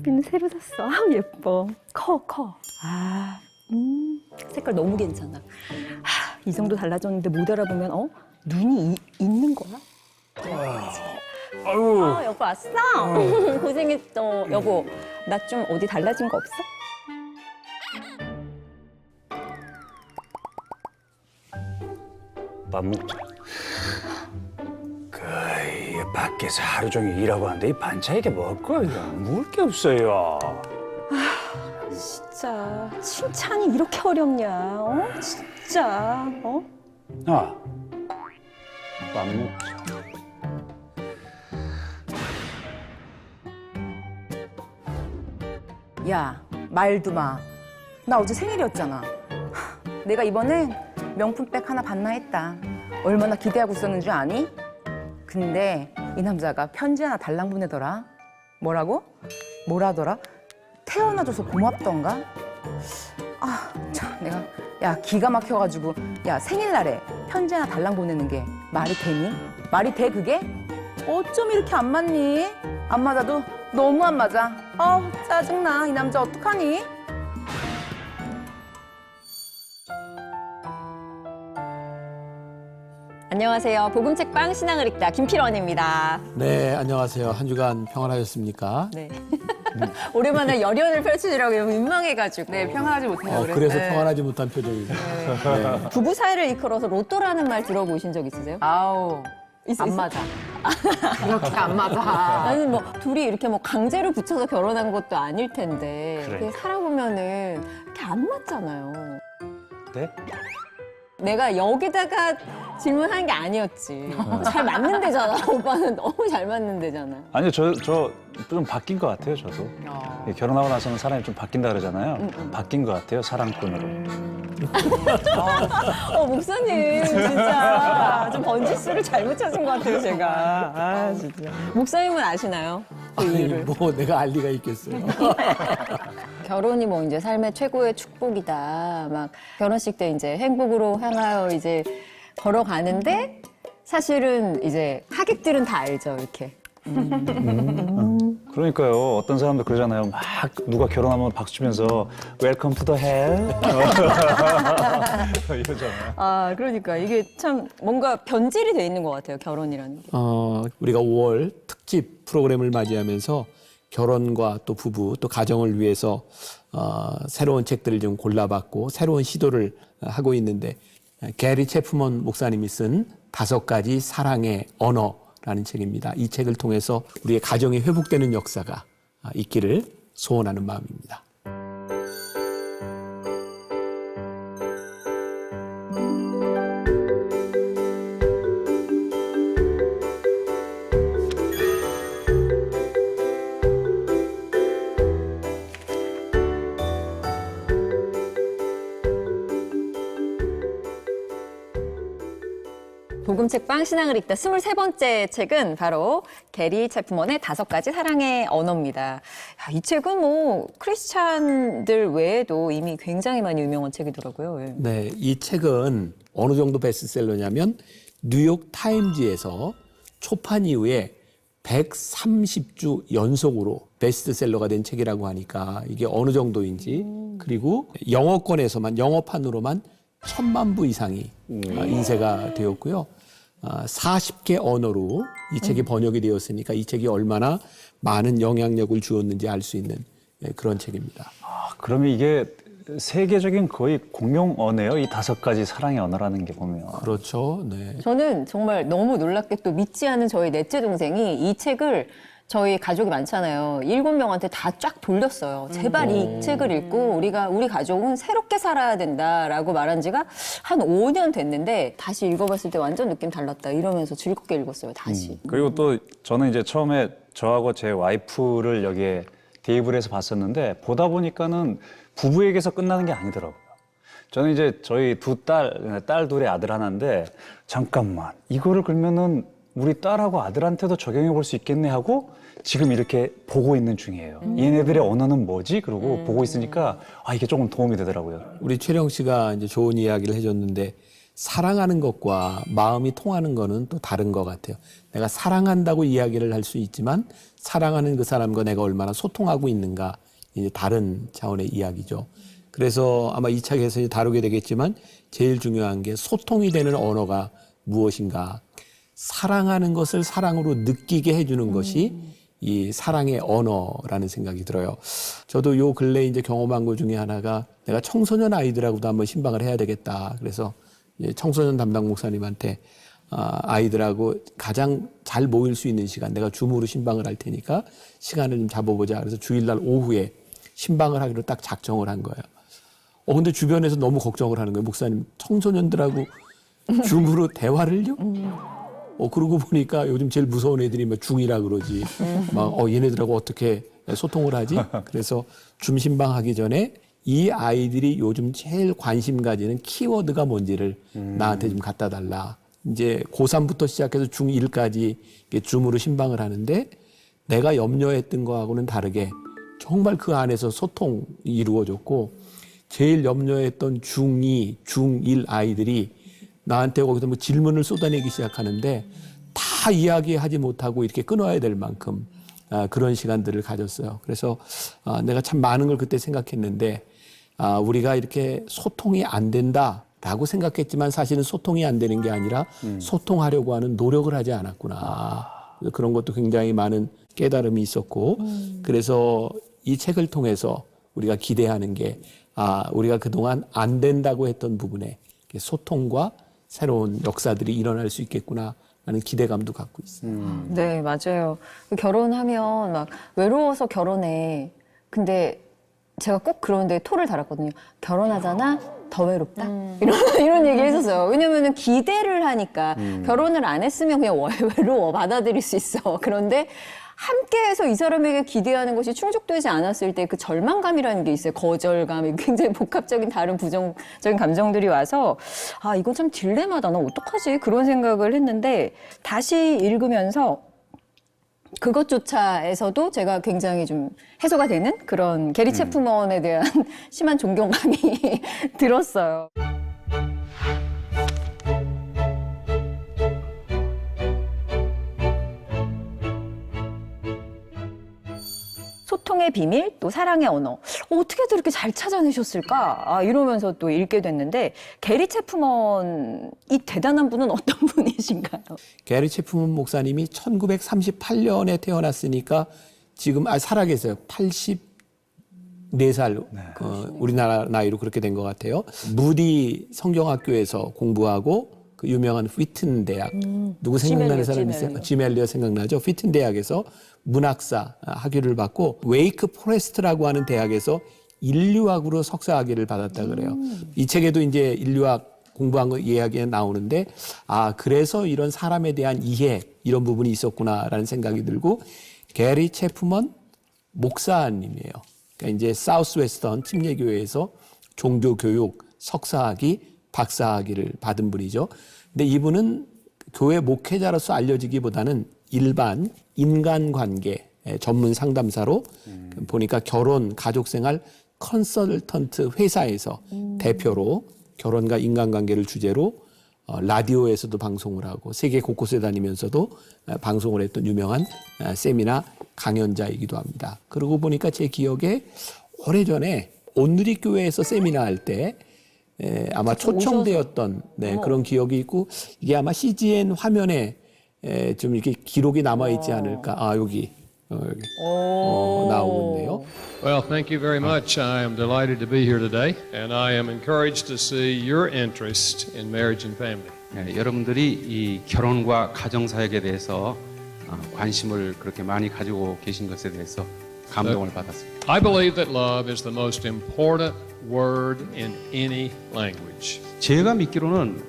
비는 새로 샀어. 아, 예뻐. 커. 색깔 너무 괜찮아. 이 정도 달라졌는데 못 알아보면 눈이 있는 거야? 아유, 여보 왔어? 고생했어. 여보, 나 좀 어디 달라진 거 없어? 밥 먹자. 밖에서 하루 종일 일하고 하는데 이 반찬 이게 먹고 먹을 게 없어요. 진짜 칭찬이 이렇게 어렵냐? 진짜. 아, 밥 먹자. 야, 말도 마. 나 어제 생일이었잖아. 내가 이번엔 명품백 하나 받나 했다. 얼마나 기대하고 있었는 줄 아니? 근데 이 남자가 편지 하나 달랑 보내더라. 뭐라고? 뭐라더라? 태어나줘서 고맙던가? 내가 기가 막혀가지고 생일날에 편지 하나 달랑 보내는 게 말이 되니? 말이 돼 그게? 어쩜 이렇게 안 맞니? 안 맞아도 너무 안 맞아. 짜증나. 이 남자 어떡하니? 안녕하세요. 복음책방 신앙을 읽다 김필원입니다. 네, 안녕하세요. 한 주간 평안하셨습니까? 네. 오랜만에 열연을 펼치느라고 너무 민망해가지고. 네, 평안하지 못해요. 그래서 네. 평안하지 못한 표정이죠. 네. 부부 사이를 이끌어서 로또라는 말 들어보신 적 있으세요? 아우, 안 맞아. 이렇게 안 맞아. 나는 뭐 둘이 이렇게 뭐 강제로 붙여서 결혼한 것도 아닐 텐데 그래. 이렇게 살아보면은 이렇게 안 맞잖아요. 네? 내가 여기다가 질문한 게 아니었지. 잘 맞는 데잖아. 오빠는 너무 잘 맞는 데잖아. 아니요, 저 좀 바뀐 것 같아요, 저도. 결혼하고 나서는 사람이 좀 바뀐다 그러잖아요. 바뀐 것 같아요, 사랑꾼으로. 목사님 진짜 좀 번지수를 잘못 찾은 것 같아요, 제가. 진짜. 목사님은 아시나요? 그 아니, 이유를. 뭐 내가 알 리가 있겠어요. 결혼이 뭐 이제 삶의 최고의 축복이다. 막 결혼식 때 이제 행복으로 향하여 이제 걸어가는데 사실은 이제 하객들은 다 알죠, 이렇게. 그러니까요, 어떤 사람들 그러잖아요. 막 누가 결혼하면 박수 치면서 웰컴 투 더 헬 이러잖아요. 그러니까 이게 참 뭔가 변질이 돼 있는 것 같아요, 결혼이라는 게. 우리가 5월 특집 프로그램을 맞이하면서 결혼과 또 부부 또 가정을 위해서 새로운 책들을 좀 골라봤고 새로운 시도를 하고 있는데 게리 체프먼 목사님이 쓴 5가지 사랑의 언어라는 책입니다. 이 책을 통해서 우리의 가정이 회복되는 역사가 있기를 소원하는 마음입니다. 복음책방 신앙을 읽다 23번째 책은 바로 게리 체프먼의 5가지 사랑의 언어입니다. 이 책은 뭐 크리스찬들 외에도 이미 굉장히 많이 유명한 책이더라고요. 예. 네, 이 책은 어느 정도 베스트셀러냐면 뉴욕 타임즈에서 초판 이후에 130주 연속으로 베스트셀러가 된 책이라고 하니까 이게 어느 정도인지 그리고 영어판으로만 1000만 부 이상이 인쇄가 되었고요. 40개 언어로 이 책이 번역이 되었으니까 이 책이 얼마나 많은 영향력을 주었는지 알 수 있는 그런 책입니다. 그러면 이게 세계적인 거의 공용 언어예요. 이 5가지 사랑의 언어라는 게 보면. 그렇죠. 네. 저는 정말 너무 놀랍게 또 믿지 않은 저희 넷째 동생이 이 책을 저희 가족이 많잖아요. 7명한테 다 쫙 돌렸어요. 제발 이 책을 읽고 우리 가족은 새롭게 살아야 된다라고 말한 지가 한 5년 됐는데 다시 읽어봤을 때 완전 느낌 달랐다 이러면서 즐겁게 읽었어요. 다시. 그리고 또 저는 이제 처음에 저하고 제 와이프를 여기에 대입을 해서 봤었는데 보다 보니까는 부부에게서 끝나는 게 아니더라고요. 저는 이제 저희 딸 둘에 아들 하나인데 잠깐만 이거를 그러면은 우리 딸하고 아들한테도 적용해 볼 수 있겠네 하고 지금 이렇게 보고 있는 중이에요. 얘네들의 언어는 뭐지? 그러고 보고 있으니까 이게 조금 도움이 되더라고요. 우리 최령 씨가 이제 좋은 이야기를 해줬는데 사랑하는 것과 마음이 통하는 거는 또 다른 것 같아요. 내가 사랑한다고 이야기를 할 수 있지만 사랑하는 그 사람과 내가 얼마나 소통하고 있는가 이제 다른 차원의 이야기죠. 그래서 아마 이 책에서 다루게 되겠지만 제일 중요한 게 소통이 되는 언어가 무엇인가. 사랑하는 것을 사랑으로 느끼게 해주는 것이 이 사랑의 언어라는 생각이 들어요. 저도 요 근래 이제 경험한 것 중에 하나가 내가 청소년 아이들하고도 한번 신방을 해야 되겠다. 그래서 이제 청소년 담당 목사님한테 아이들하고 가장 잘 모일 수 있는 시간, 내가 줌으로 신방을 할 테니까 시간을 좀 잡아보자. 그래서 주일날 오후에 신방을 하기로 딱 작정을 한 거예요. 근데 주변에서 너무 걱정을 하는 거예요. 목사님, 청소년들하고 줌으로 대화를요? 그러고 보니까 요즘 제일 무서운 애들이 막 중이라 그러지. 얘네들하고 어떻게 소통을 하지? 그래서 줌 신방 하기 전에 이 아이들이 요즘 제일 관심 가지는 키워드가 뭔지를 나한테 좀 갖다 달라. 이제 고3부터 시작해서 중1까지 줌으로 신방을 하는데 내가 염려했던 거하고는 다르게 정말 그 안에서 소통이 이루어졌고 제일 염려했던 중2, 중1 아이들이 나한테 거기서 뭐 질문을 쏟아내기 시작하는데 다 이야기하지 못하고 이렇게 끊어야 될 만큼 그런 시간들을 가졌어요. 그래서 내가 참 많은 걸 그때 생각했는데 우리가 이렇게 소통이 안 된다라고 생각했지만 사실은 소통이 안 되는 게 아니라 소통하려고 하는 노력을 하지 않았구나. 그런 것도 굉장히 많은 깨달음이 있었고 그래서 이 책을 통해서 우리가 기대하는 게 우리가 그동안 안 된다고 했던 부분에 소통과 새로운 역사들이 일어날 수 있겠구나 하는 기대감도 갖고 있어요. 네, 맞아요. 결혼하면 막 외로워서 결혼해. 근데 제가 꼭 그런데 토를 달았거든요. 결혼하잖아? 더 외롭다? 이런 얘기 했었어요. 왜냐면은 기대를 하니까 결혼을 안 했으면 그냥 외로워 받아들일 수 있어. 그런데 함께해서 이 사람에게 기대하는 것이 충족되지 않았을 때 그 절망감이라는 게 있어요. 거절감, 굉장히 복합적인 다른 부정적인 감정들이 와서 이건 참 딜레마다. 나 어떡하지? 그런 생각을 했는데 다시 읽으면서 그것조차에서도 제가 굉장히 좀 해소가 되는 그런 게리 체프먼에 대한 심한 존경감이 들었어요. 소통의 비밀, 또 사랑의 언어. 어떻게들 이렇게 잘 찾아내셨을까? 이러면서 또 읽게 됐는데 게리 체프먼, 이 대단한 분은 어떤 분이신가요? 게리 체프먼 목사님이 1938년에 태어났으니까 지금 살아계세요. 84살 우리나라 나이로 그렇게 된 것 같아요. 무디 성경학교에서 공부하고 그 유명한 휘튼 대학 누구 생각나는 사람 있어요? 짐 엘리엇 생각나죠? 휘튼 대학에서 문학사 학위를 받고 웨이크 포레스트라고 하는 대학에서 인류학으로 석사 학위를 받았다 그래요. 이 책에도 이제 인류학 공부한 거 이야기가 나오는데 그래서 이런 사람에 대한 이해 이런 부분이 있었구나라는 생각이 들고 게리 체프먼 목사님이에요. 그러니까 이제 사우스 웨스턴 침례교회에서 종교교육 석사학위 박사학위를 받은 분이죠. 근데 이분은 교회 목회자로서 알려지기보다는 일반 인간관계 전문 상담사로 보니까 결혼, 가족생활 컨설턴트 회사에서 대표로 결혼과 인간관계를 주제로 라디오에서도 방송을 하고 세계 곳곳에 다니면서도 방송을 했던 유명한 세미나 강연자이기도 합니다. 그러고 보니까 제 기억에 오래전에 온누리교회에서 세미나 할 때 아마 초청되었던 그런 기억이 있고 이게 아마 CGN 화면에 좀 이렇게 기록이 남아 있지 않을까. 여기 나오고 있네요. Well, thank you very much. I am delighted to be here today, and I am encouraged to see your interest in marriage and family. 여러분들이 이 결혼과 가정 사역에 대해서 관심을 그렇게 많이 가지고 계신 것에 대해서 감동을 받았습니다. I believe that love is the most important word in any language. 제가 믿기로는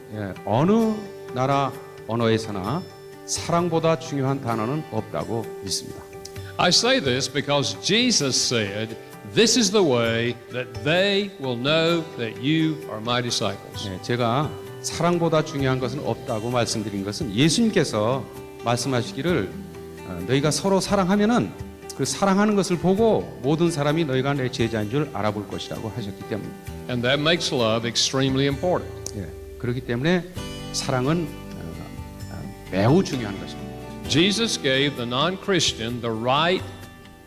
어느 나라 언어에서나 사랑보다 중요한 단어는 없다고 믿습니다. I say this because Jesus said, "This is the way that they will know that you are my disciples." 제가 사랑보다 중요한 것은 없다고 말씀드린 것은 예수님께서 말씀하시기를 너희가 서로 사랑하면은 그 사랑하는 것을 보고 모든 사람이 너희가 내 제자인 줄 알아볼 것이라고 하셨기 때문입니다. And that makes love extremely important. 그렇기 때문에 사랑은 매우 중요한 것입니다. Jesus gave the non-Christian the right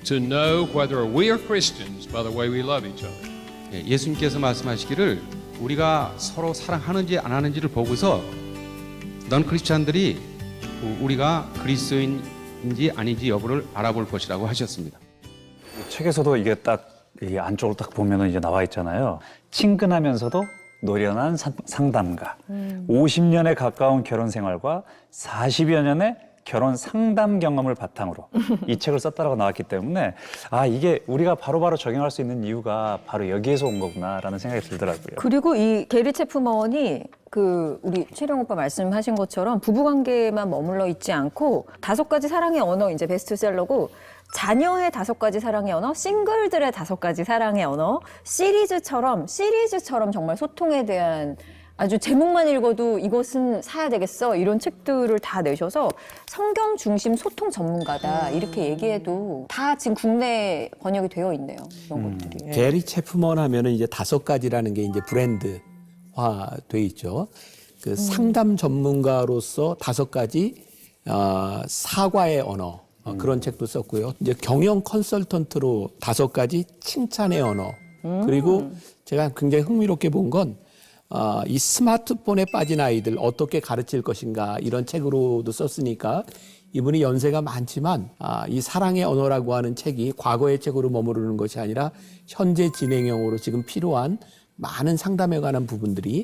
to know whether we are Christians by the way we love each other. 예수님께서 말씀하시기를 우리가 서로 사랑하는지 안 하는지를 보고서 넌 크리스찬들이 우리가 그리스도인인지 아닌지 여부를 알아볼 것이라고 하셨습니다. 책에서도 이게 딱 이 안쪽으로 딱 보면은 이제 나와 있잖아요. 친근하면서도 노련한 상담가, 50년에 가까운 결혼 생활과 40여 년의 결혼 상담 경험을 바탕으로 이 책을 썼다라고 나왔기 때문에 아 이게 우리가 바로바로 적용할 수 있는 이유가 바로 여기에서 온 거구나라는 생각이 들더라고요. 그리고 이 게리 체프먼이 그 우리 최령 오빠 말씀하신 것처럼 부부관계만 머물러 있지 않고 5가지 사랑의 언어 이제 베스트셀러고 자녀의 5가지 사랑의 언어, 싱글들의 5가지 사랑의 언어, 시리즈처럼 정말 소통에 대한 아주 제목만 읽어도 이것은 사야 되겠어 이런 책들을 다 내셔서 성경 중심 소통 전문가다 이렇게 얘기해도 다 지금 국내 번역이 되어 있네요. 이런 것들이. 예. 게리 체프먼 하면은 이제 5가지라는 게 이제 브랜드화 돼 있죠. 그 상담 전문가로서 5가지 사과의 언어 그런 책도 썼고요. 이제 경영 컨설턴트로 5가지 칭찬의 언어 그리고 제가 굉장히 흥미롭게 본 건 이 스마트폰에 빠진 아이들 어떻게 가르칠 것인가 이런 책으로도 썼으니까 이분이 연세가 많지만 이 사랑의 언어라고 하는 책이 과거의 책으로 머무르는 것이 아니라 현재 진행형으로 지금 필요한 많은 상담에 관한 부분들이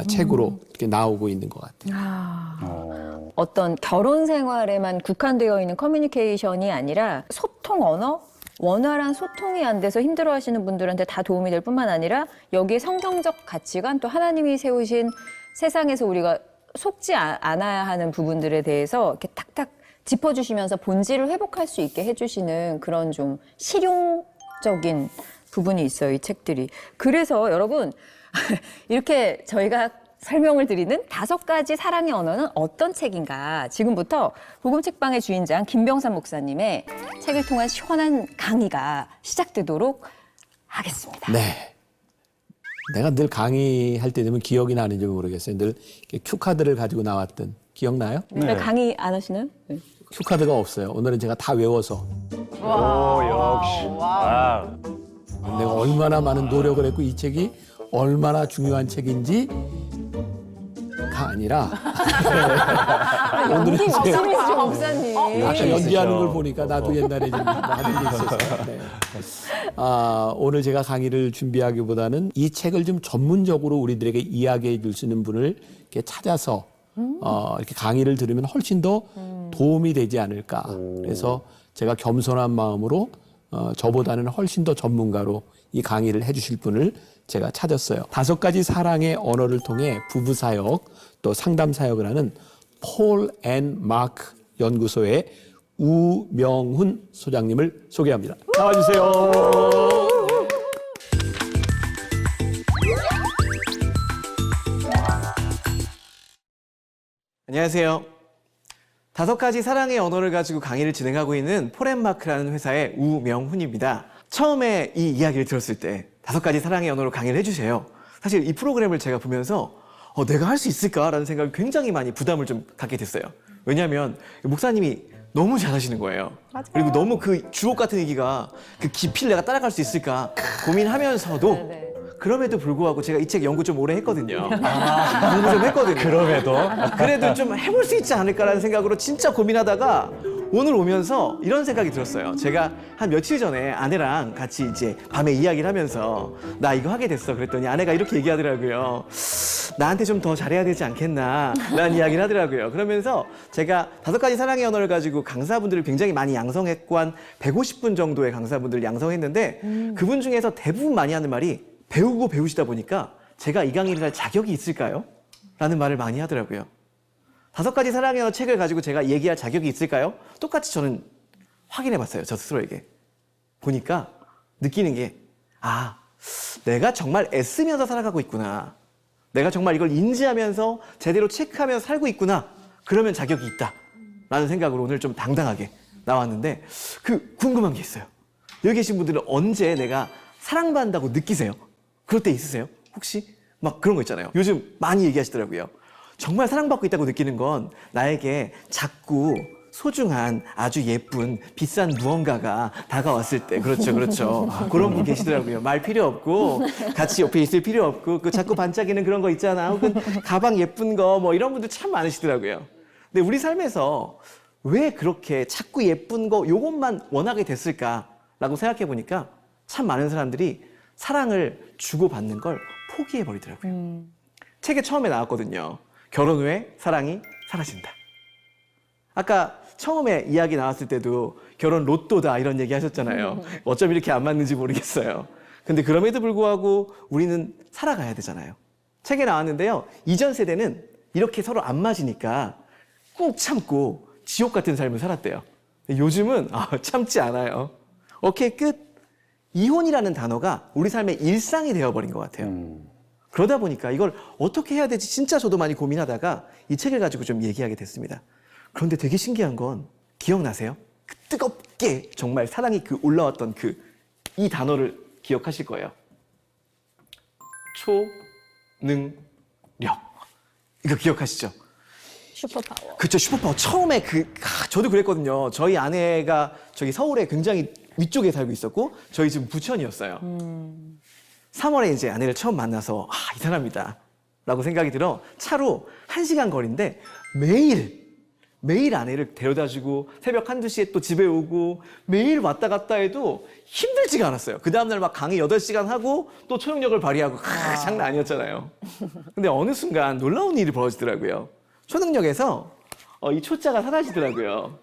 책으로 이렇게 나오고 있는 것 같아요. 어떤 결혼 생활에만 국한되어 있는 커뮤니케이션이 아니라 소통 언어? 원활한 소통이 안 돼서 힘들어하시는 분들한테 다 도움이 될 뿐만 아니라 여기에 성경적 가치관 또 하나님이 세우신 세상에서 우리가 속지 않아야 하는 부분들에 대해서 이렇게 탁탁 짚어주시면서 본질을 회복할 수 있게 해주시는 그런 좀 실용적인 부분이 있어요, 이 책들이. 그래서 여러분 이렇게 저희가 설명을 드리는 5가지 사랑의 언어는 어떤 책인가 지금부터 복음책방의 주인장 김병삼 목사님의 책을 통한 시원한 강의가 시작되도록 하겠습니다. 네. 내가 늘 강의할 때 되면 기억이 나는지 모르겠어요. 늘 이렇게 큐카드를 가지고 나왔던 기억나요? 네. 강의 안 하시나요? 네. 큐카드가 없어요. 오늘은 제가 다 외워서 오 역시. 아. 내가 얼마나 많은 노력을 했고 이 책이 얼마나 중요한 책인지가 아니라 연기 욕심이시죠, 목사님. 아까 연기하는 걸 보니까 나도 옛날에 좀 하는 게 있어서 네. 오늘 제가 강의를 준비하기보다는 이 책을 좀 전문적으로 우리들에게 이야기해 줄 수 있는 분을 이렇게 찾아서 이렇게 강의를 들으면 훨씬 더 도움이 되지 않을까. 그래서 제가 겸손한 마음으로 저보다는 훨씬 더 전문가로 이 강의를 해주실 분을 제가 찾았어요. 5가지 사랑의 언어를 통해 부부 사역 또 상담 사역을 하는 폴 앤 마크 연구소의 우명훈 소장님을 소개합니다. 나와주세요. 안녕하세요. 5가지 사랑의 언어를 가지고 강의를 진행하고 있는 폴앤마크라는 회사의 우명훈입니다. 처음에 이 이야기를 들었을 때 5가지 사랑의 언어로 강의를 해주세요. 사실 이 프로그램을 제가 보면서 내가 할 수 있을까라는 생각을 굉장히 많이 부담을 좀 갖게 됐어요. 왜냐하면 목사님이 너무 잘하시는 거예요. 그리고 너무 그 주옥 같은 얘기가 그 깊이를 내가 따라갈 수 있을까 고민하면서도 그럼에도 불구하고 제가 이 책 연구 좀 오래 했거든요. 공부 좀 했거든요. 그래도 좀 해볼 수 있지 않을까라는 생각으로 진짜 고민하다가 오늘 오면서 이런 생각이 들었어요. 제가 한 며칠 전에 아내랑 같이 이제 밤에 이야기를 하면서 나 이거 하게 됐어. 그랬더니 아내가 이렇게 얘기하더라고요. 나한테 좀 더 잘해야 되지 않겠나 라는 이야기를 하더라고요. 그러면서 제가 5가지 사랑의 언어를 가지고 강사분들을 굉장히 많이 양성했고 한 150분 정도의 강사분들을 양성했는데 그분 중에서 대부분 많이 하는 말이 배우고 배우시다 보니까 제가 이 강의를 할 자격이 있을까요? 라는 말을 많이 하더라고요. 5가지 사랑의 언어 책을 가지고 제가 얘기할 자격이 있을까요? 똑같이 저는 확인해 봤어요. 저 스스로에게. 보니까 느끼는 게 내가 정말 애쓰면서 살아가고 있구나. 내가 정말 이걸 인지하면서 제대로 체크하면서 살고 있구나. 그러면 자격이 있다. 라는 생각으로 오늘 좀 당당하게 나왔는데 궁금한 게 있어요. 여기 계신 분들은 언제 내가 사랑받는다고 느끼세요? 그럴 때 있으세요? 혹시? 막 그런 거 있잖아요. 요즘 많이 얘기하시더라고요. 정말 사랑받고 있다고 느끼는 건 나에게 자꾸 소중한 아주 예쁜 비싼 무언가가 다가왔을 때. 그렇죠, 그렇죠. 그런 분 계시더라고요. 말 필요 없고 같이 옆에 있을 필요 없고 그 자꾸 반짝이는 그런 거 있잖아. 혹은 가방 예쁜 거 뭐 이런 분들 참 많으시더라고요. 근데 우리 삶에서 왜 그렇게 자꾸 예쁜 거 요것만 원하게 됐을까라고 생각해 보니까 참 많은 사람들이 사랑을 주고받는 걸 포기해 버리더라고요. 책에 처음에 나왔거든요. 결혼 후에 사랑이 사라진다. 아까 처음에 이야기 나왔을 때도 결혼 로또다 이런 얘기 하셨잖아요. 어쩜 이렇게 안 맞는지 모르겠어요. 근데 그럼에도 불구하고 우리는 살아가야 되잖아요. 책에 나왔는데요. 이전 세대는 이렇게 서로 안 맞으니까 꾹 참고 지옥 같은 삶을 살았대요. 근데 요즘은 참지 않아요. 오케이, 끝. 이혼이라는 단어가 우리 삶의 일상이 되어버린 것 같아요. 그러다 보니까 이걸 어떻게 해야 되지 진짜 저도 많이 고민하다가 이 책을 가지고 좀 얘기하게 됐습니다. 그런데 되게 신기한 건 기억나세요? 그 뜨겁게 정말 사랑이 그 올라왔던 이 단어를 기억하실 거예요. 초능력. 이거 기억하시죠? 슈퍼파워. 그쵸, 슈퍼파워. 처음에 저도 그랬거든요. 저희 아내가 저기 서울에 굉장히 위쪽에 살고 있었고, 저희 집은 부천이었어요. 3월에 이제 아내를 처음 만나서, 이 사람이다. 라고 생각이 들어 차로 1시간 거리인데 매일 아내를 데려다 주고, 새벽 1-2시에 또 집에 오고, 매일 왔다 갔다 해도 힘들지가 않았어요. 그 다음날 막 강의 8시간 하고, 또 초능력을 발휘하고, 장난 아니었잖아요. 근데 어느 순간 놀라운 일이 벌어지더라고요. 초능력에서 이 초자가 사라지더라고요.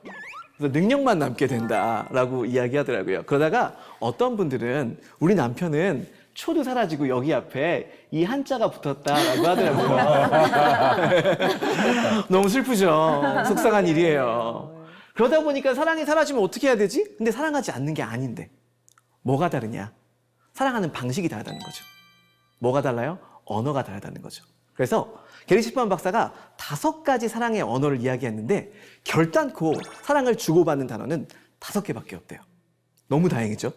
그래서 능력만 남게 된다라고 이야기하더라고요. 그러다가 어떤 분들은 우리 남편은 초도 사라지고 여기 앞에 이 한자가 붙었다라고 하더라고요. 너무 슬프죠. 속상한 일이에요. 그러다 보니까 사랑이 사라지면 어떻게 해야 되지? 근데 사랑하지 않는 게 아닌데 뭐가 다르냐? 사랑하는 방식이 다르다는 거죠. 뭐가 달라요? 언어가 다르다는 거죠. 그래서 게리 셰프만 박사가 5가지 사랑의 언어를 이야기했는데 결단코 사랑을 주고받는 단어는 5개밖에 없대요. 너무 다행이죠?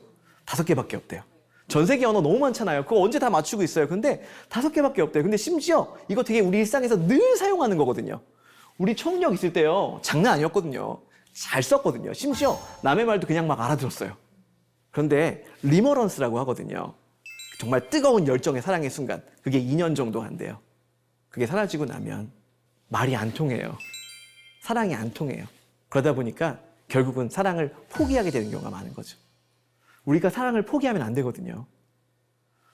5개밖에 없대요. 전 세계 언어 너무 많잖아요. 그거 언제 다 맞추고 있어요. 근데 5개밖에 없대요. 근데 심지어 이거 되게 우리 일상에서 늘 사용하는 거거든요. 우리 초능력 있을 때요. 장난 아니었거든요. 잘 썼거든요. 심지어 남의 말도 그냥 막 알아들었어요. 그런데 리머런스라고 하거든요. 정말 뜨거운 열정의 사랑의 순간. 그게 2년 정도 한대요. 그게 사라지고 나면 말이 안 통해요. 사랑이 안 통해요. 그러다 보니까 결국은 사랑을 포기하게 되는 경우가 많은 거죠. 우리가 사랑을 포기하면 안 되거든요.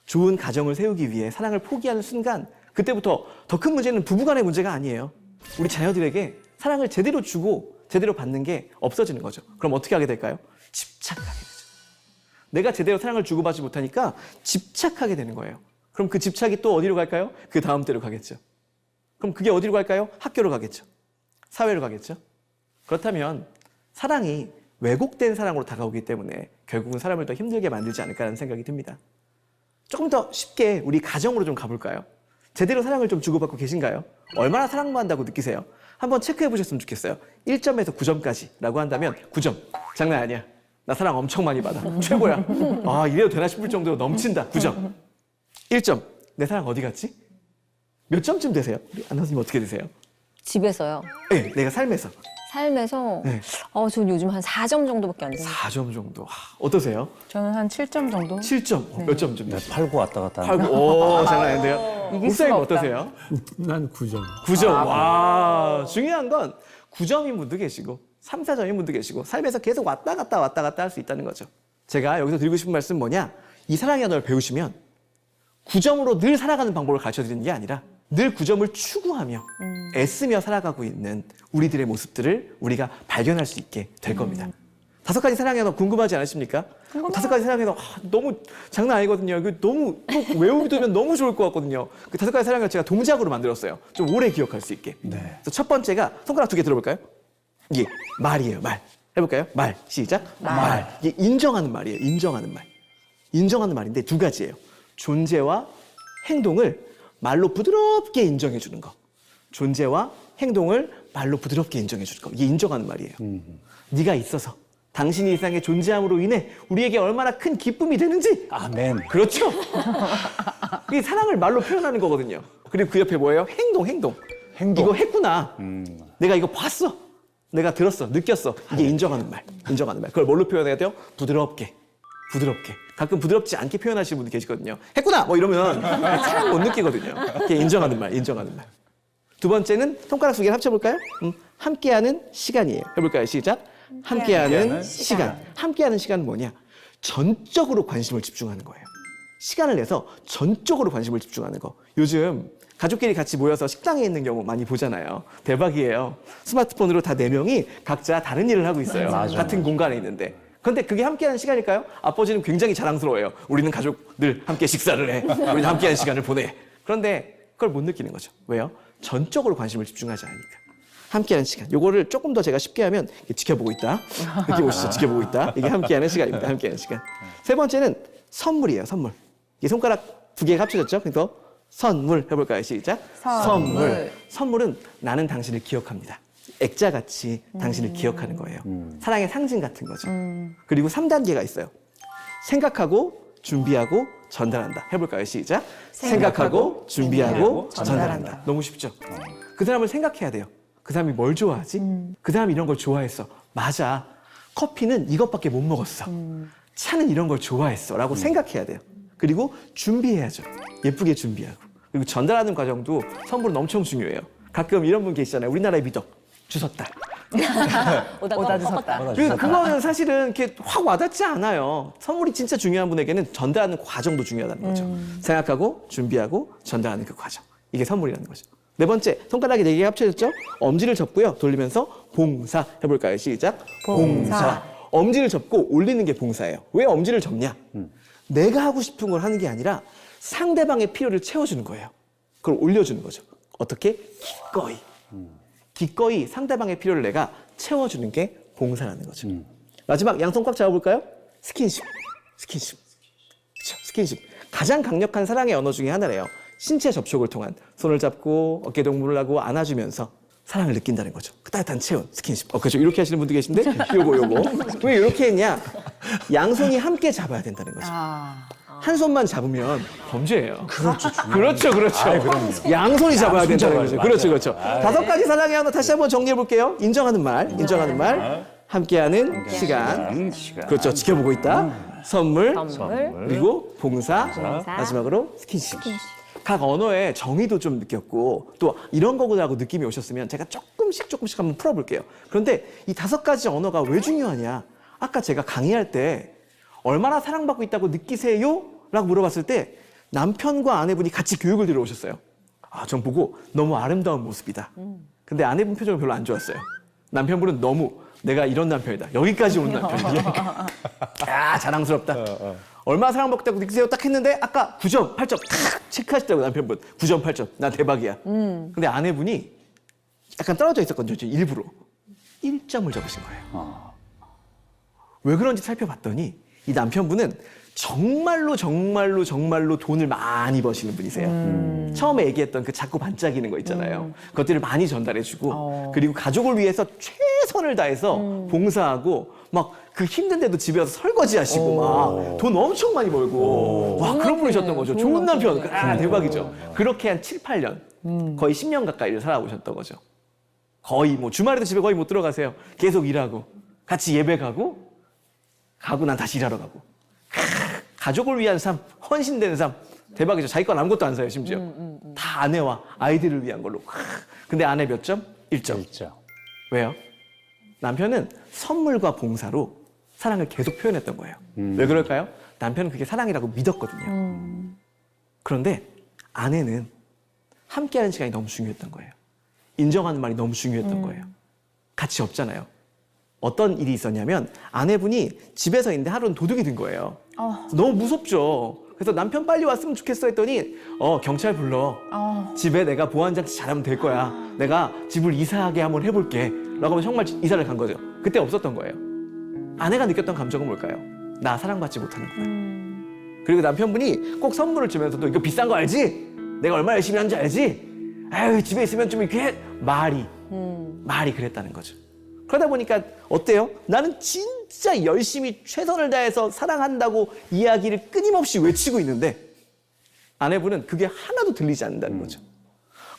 좋은 가정을 세우기 위해 사랑을 포기하는 순간 그때부터 더 큰 문제는 부부간의 문제가 아니에요. 우리 자녀들에게 사랑을 제대로 주고 제대로 받는 게 없어지는 거죠. 그럼 어떻게 하게 될까요? 집착하게 되죠. 내가 제대로 사랑을 주고받지 못하니까 집착하게 되는 거예요. 그럼 그 집착이 또 어디로 갈까요? 그 다음 때로 가겠죠. 그럼 그게 어디로 갈까요? 학교로 가겠죠. 사회로 가겠죠. 그렇다면 사랑이 왜곡된 사랑으로 다가오기 때문에 결국은 사람을 더 힘들게 만들지 않을까라는 생각이 듭니다. 조금 더 쉽게 우리 가정으로 좀 가볼까요? 제대로 사랑을 좀 주고받고 계신가요? 얼마나 사랑받는다고 느끼세요? 한번 체크해 보셨으면 좋겠어요. 1점에서 9점까지라고 한다면 9점. 장난 아니야. 나 사랑 엄청 많이 받아. 최고야. 이래도 되나 싶을 정도로 넘친다. 9점. 1점. 내 사랑 어디 갔지? 몇 점쯤 되세요? 우리 안나 선생님 어떻게 되세요? 집에서요. 네, 내가 삶에서. 삶에서 네. 전 요즘 한 4점 정도밖에 안 돼요. 4점 정도. 어떠세요? 저는 한 7점 정도? 7점. 몇 점쯤 네, 되세요? 8구 왔다 갔다 하는 8, 9. 오, 장난 아닌데요? 이길 목사님 수가 없다. 어떠세요? 난 9점. 9점. 와, 중요한 건 9점인 분도 계시고 3, 4점인 분도 계시고 삶에서 계속 왔다 갔다 할 수 있다는 거죠. 제가 여기서 드리고 싶은 말씀은 뭐냐? 이 사랑의 언어를 배우시면 9점으로 늘 살아가는 방법을 가르쳐드리는 게 아니라 늘 9점을 추구하며 애쓰며 살아가고 있는 우리들의 모습들을 우리가 발견할 수 있게 될 겁니다. 5가지 사랑의 언어 궁금하지 않으십니까? 5가지 사랑의 언어 너무 장난 아니거든요. 너무 꼭 외우게 되면 너무 좋을 것 같거든요. 그 5가지 사랑의 언어 제가 동작으로 만들었어요. 좀 오래 기억할 수 있게. 네. 그래서 첫 번째가 손가락 2개 들어볼까요? 이게 말이에요. 말. 해볼까요? 말. 시작. 말. 이게 인정하는 말이에요. 인정하는 말. 인정하는 말인데 2가지예요. 존재와 행동을 말로 부드럽게 인정해 주는 거. 존재와 행동을 말로 부드럽게 인정해 주는 거. 이게 인정하는 말이에요. 네가 있어서 당신이 이 세상에 존재함으로 인해 우리에게 얼마나 큰 기쁨이 되는지. 아멘. 그렇죠. 이게 사랑을 말로 표현하는 거거든요. 그리고 그 옆에 뭐예요? 행동. 행동. 이거 했구나. 내가 이거 봤어. 내가 들었어. 느꼈어. 이게 인정하는 말. 그걸 뭘로 표현해야 돼요? 부드럽게. 가끔 부드럽지 않게 표현하시는 분들 계시거든요. 했구나! 뭐 이러면 사랑 못 느끼거든요. 이게 인정하는 말. 두 번째는 손가락 두 개를 합쳐볼까요? 함께하는 시간이에요. 해볼까요? 시작. 함께하는 시간. 함께하는 시간은 뭐냐? 전적으로 관심을 집중하는 거예요. 시간을 내서 전적으로 관심을 집중하는 거. 요즘 가족끼리 같이 모여서 식당에 있는 경우 많이 보잖아요. 대박이에요. 스마트폰으로 다 4명이 각자 다른 일을 하고 있어요. 같은 공간에 있는데. 그런데 그게 함께하는 시간일까요? 아버지는 굉장히 자랑스러워요. 우리는 가족들 함께 식사를 해. 우리는 함께하는 시간을 보내. 그런데 그걸 못 느끼는 거죠. 왜요? 전적으로 관심을 집중하지 않으니까. 함께하는 시간. 요거를 조금 더 제가 쉽게 하면 지켜보고 있다. 이렇게 보시죠. 지켜보고 있다. 이게 함께하는 시간입니다. 함께하는 시간. 세 번째는 선물이에요. 선물. 이 손가락 두 개가 합쳐졌죠? 그래서 선물 해볼까요? 시작. 선물. 선물은 나는 당신을 기억합니다. 액자같이 당신을 기억하는 거예요. 사랑의 상징 같은 거죠. 그리고 3단계가 있어요. 생각하고 준비하고 전달한다. 해볼까요? 시작. 생각하고 준비하고 전달한다. 너무 쉽죠? 그 사람을 생각해야 돼요. 그 사람이 뭘 좋아하지? 그 사람이 이런 걸 좋아했어. 맞아. 커피는 이것밖에 못 먹었어. 차는 이런 걸 좋아했어. 라고 생각해야 돼요. 그리고 준비해야죠. 예쁘게 준비하고. 그리고 전달하는 과정도 선물은 엄청 중요해요. 가끔 이런 분 계시잖아요. 우리나라의 미덕. 주섰다. 오다 주섰다. 그거는 사실은 이렇게 확 와닿지 않아요. 선물이 진짜 중요한 분에게는 전달하는 과정도 중요하다는 거죠. 생각하고 준비하고 전달하는 그 과정. 이게 선물이라는 거죠. 네 번째, 손가락이 4개가 합쳐졌죠? 엄지를 접고요. 돌리면서 봉사 해볼까요? 시작. 봉사. 엄지를 접고 올리는 게 봉사예요. 왜 엄지를 접냐? 내가 하고 싶은 걸 하는 게 아니라 상대방의 필요를 채워주는 거예요. 그걸 올려주는 거죠. 어떻게? 기꺼이 상대방의 필요를 내가 채워주는 게 봉사라는 거죠. 마지막 양손 꽉 잡아볼까요? 스킨십. 그렇죠? 스킨십. 가장 강력한 사랑의 언어 중에 하나래요. 신체 접촉을 통한 손을 잡고 어깨 동무를 하고 안아주면서 사랑을 느낀다는 거죠. 그 따뜻한 체온, 스킨십. 그렇죠. 이렇게 하시는 분도 계신데 요거. 왜 이렇게 했냐? 양손이 함께 잡아야 된다는 거죠. 한 손만 잡으면 범죄예요. 그렇죠. 양손이 잡아야 된다는 거죠. 그렇죠. 5가지 사랑의 언어 다시 한번 정리해 볼게요. 인정하는 말, 함께하는 시간. 그렇죠. 지켜보고 있다. 선물. 그리고 봉사. 마지막으로 스킨십. 각 언어의 정의도 좀 느꼈고 또 이런 거구나라고 느낌이 오셨으면 제가 조금씩 한번 풀어볼게요. 그런데 이 5가지 언어가 왜 중요하냐? 아까 제가 강의할 때 얼마나 사랑받고 있다고 느끼세요? 라고 물어봤을 때 남편과 아내분이 같이 교육을 들어오셨어요. 전 보고 너무 아름다운 모습이다. 근데 아내분 표정은 별로 안 좋았어요. 남편분은 너무 내가 이런 남편이다. 여기까지 온 남편이다. 자랑스럽다. 얼마나 사랑받고 있다고 느끼세요? 딱 했는데 아까 9점, 8점 탁 체크하시더라고요. 남편분. 9점, 8점. 나 대박이야. 근데 아내분이 약간 떨어져 있었거든요. 일부러. 1점을 적으신 거예요. 왜 그런지 살펴봤더니 이 남편분은 정말로 돈을 많이 버시는 분이세요. 처음에 얘기했던 그 자꾸 반짝이는 거 있잖아요. 그것들을 많이 전달해주고 그리고 가족을 위해서 최선을 다해서 봉사하고 막 그 힘든데도 집에 와서 설거지하시고 막 돈 엄청 많이 벌고 와 그런 분이셨던 거죠. 좋은 남편. 대박이죠. 그렇게 한 7, 8년 거의 10년 가까이를 살아오셨던 거죠. 거의 뭐 주말에도 집에 거의 못 들어가세요. 계속 일하고 같이 예배 가고 난 다시 일하러 가고 가족을 위한 삶, 헌신되는 삶. 대박이죠. 자기 건 아무것도 안 사요, 심지어. 다 아내와 아이들을 위한 걸로. 근데 아내 몇 점? 1점. 왜요? 남편은 선물과 봉사로 사랑을 계속 표현했던 거예요. 왜 그럴까요? 남편은 그게 사랑이라고 믿었거든요. 그런데 아내는 함께하는 시간이 너무 중요했던 거예요. 인정하는 말이 너무 중요했던 거예요. 같이 없잖아요. 어떤 일이 있었냐면 아내분이 집에서 있는데 하루는 도둑이 든 거예요. 너무 무섭죠. 그래서 남편 빨리 왔으면 좋겠어 했더니 경찰 불러. 집에 내가 보안장치 잘하면 될 거야. 내가 집을 이사하게 한번 해볼게. 라고 하면 정말 이사를 간 거죠. 그때 없었던 거예요. 아내가 느꼈던 감정은 뭘까요? 나 사랑받지 못하는구나. 그리고 남편분이 꼭 선물을 주면서도 이거 비싼 거 알지? 내가 얼마나 열심히 하는지 알지? 아유 집에 있으면 좀 이렇게 해. 말이 그랬다는 거죠. 그러다 보니까 어때요? 나는 진짜 열심히 최선을 다해서 사랑한다고 이야기를 끊임없이 외치고 있는데 아내분은 그게 하나도 들리지 않는다는 거죠.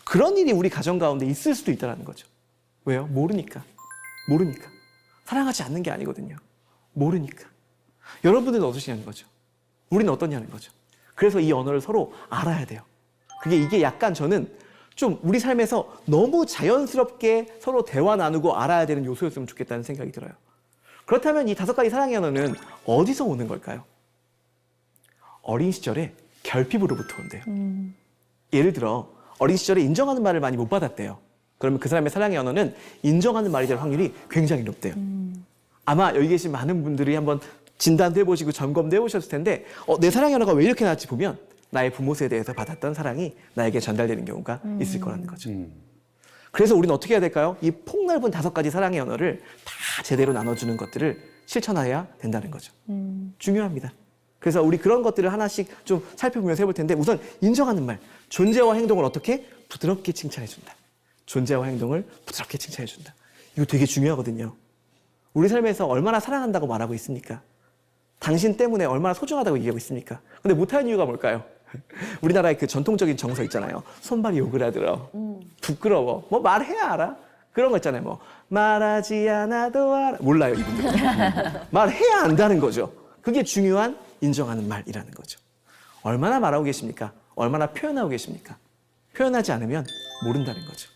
그런 일이 우리 가정 가운데 있을 수도 있다는 거죠. 왜요? 모르니까. 모르니까. 사랑하지 않는 게 아니거든요. 모르니까. 여러분들은 어떠시냐는 거죠. 우리는 어떠냐는 거죠. 그래서 이 언어를 서로 알아야 돼요. 이게 약간 저는 좀 우리 삶에서 너무 자연스럽게 서로 대화 나누고 알아야 되는 요소였으면 좋겠다는 생각이 들어요. 그렇다면 이 5가지 사랑의 언어는 어디서 오는 걸까요? 어린 시절에 결핍으로부터 온대요. 예를 들어 어린 시절에 인정하는 말을 많이 못 받았대요. 그러면 그 사람의 사랑의 언어는 인정하는 말이 될 확률이 굉장히 높대요. 아마 여기 계신 많은 분들이 한번 진단도 해보시고 점검도 해보셨을 텐데 내 사랑의 언어가 왜 이렇게 나왔지 보면 나의 부모 세대에서 받았던 사랑이 나에게 전달되는 경우가 있을 거라는 거죠. 그래서 우리는 어떻게 해야 될까요? 이 폭넓은 5가지 사랑의 언어를 다 제대로 나눠주는 것들을 실천해야 된다는 거죠. 중요합니다. 그래서 우리 그런 것들을 하나씩 좀 살펴보면서 해볼 텐데 우선 인정하는 말, 존재와 행동을 어떻게 부드럽게 칭찬해준다. 존재와 행동을 부드럽게 칭찬해준다. 이거 되게 중요하거든요. 우리 삶에서 얼마나 사랑한다고 말하고 있습니까? 당신 때문에 얼마나 소중하다고 얘기하고 있습니까? 근데 못하는 이유가 뭘까요? 우리나라의 그 전통적인 정서 있잖아요. 손발이 오그라들어. 부끄러워. 뭐 말해야 알아? 그런 거 있잖아요. 뭐 말하지 않아도 알아. 몰라요, 이분들. 말해야 안다는 거죠. 그게 중요한 인정하는 말이라는 거죠. 얼마나 말하고 계십니까? 얼마나 표현하고 계십니까? 표현하지 않으면 모른다는 거죠.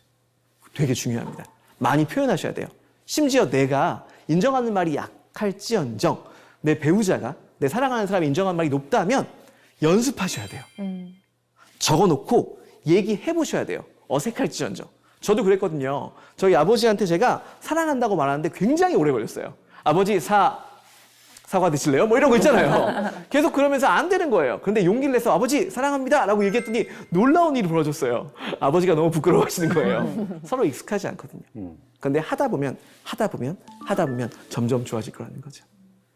되게 중요합니다. 많이 표현하셔야 돼요. 심지어 내가 인정하는 말이 약할지언정 내 배우자가 내 사랑하는 사람이 인정하는 말이 높다면 연습하셔야 돼요. 적어놓고 얘기해보셔야 돼요. 어색할지언정. 저도 그랬거든요. 저희 아버지한테 제가 사랑한다고 말하는데 굉장히 오래 걸렸어요. 아버지 사과 드실래요? 뭐 이런 거 있잖아요. 계속 그러면서 안 되는 거예요. 근데 용기를 내서 아버지 사랑합니다 라고 얘기했더니 놀라운 일이 벌어졌어요. 아버지가 너무 부끄러워하시는 거예요. 서로 익숙하지 않거든요. 근데 하다 보면 점점 좋아질 거라는 거죠.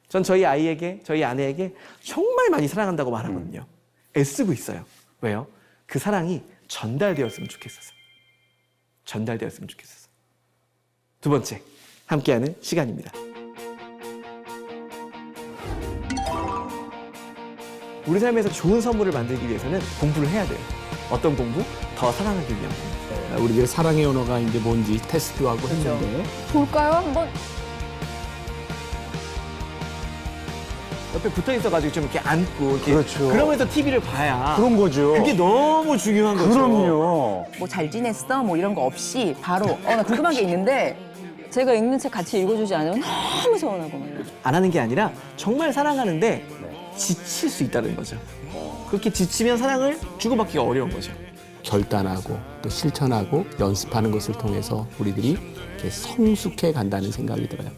전 저희 아이에게, 저희 아내에게 정말 많이 사랑한다고 말하거든요. 애쓰고 있어요. 왜요? 그 사랑이 전달되었으면 좋겠어서. 전달되었으면 좋겠어서. 두 번째, 함께하는 시간입니다. 우리 삶에서 좋은 선물을 만들기 위해서는 공부를 해야 돼요. 어떤 공부? 더 사랑하기 위한 공부. 우리가 사랑의 언어가 이제 뭔지 테스트하고 했는데 볼까요? 한번. 옆에 붙어 있어가지고 좀 이렇게 안고 이렇게 그렇죠. 그러면서 TV를 봐야 그런 거죠. 그게 너무 중요한 거죠. 그럼요. 뭐 잘 지냈어? 뭐 이런 거 없이 바로 나 궁금한 게 있는데 제가 읽는 책 같이 읽어주지 않으면 너무 서운하고 말이에요. 안 하는 게 아니라 정말 사랑하는데 지칠 수 있다는 거죠. 그렇게 지치면 사랑을 주고받기가 어려운 거죠. 결단하고 또 실천하고 연습하는 것을 통해서 우리들이 이렇게 성숙해 간다는 생각이 들어요.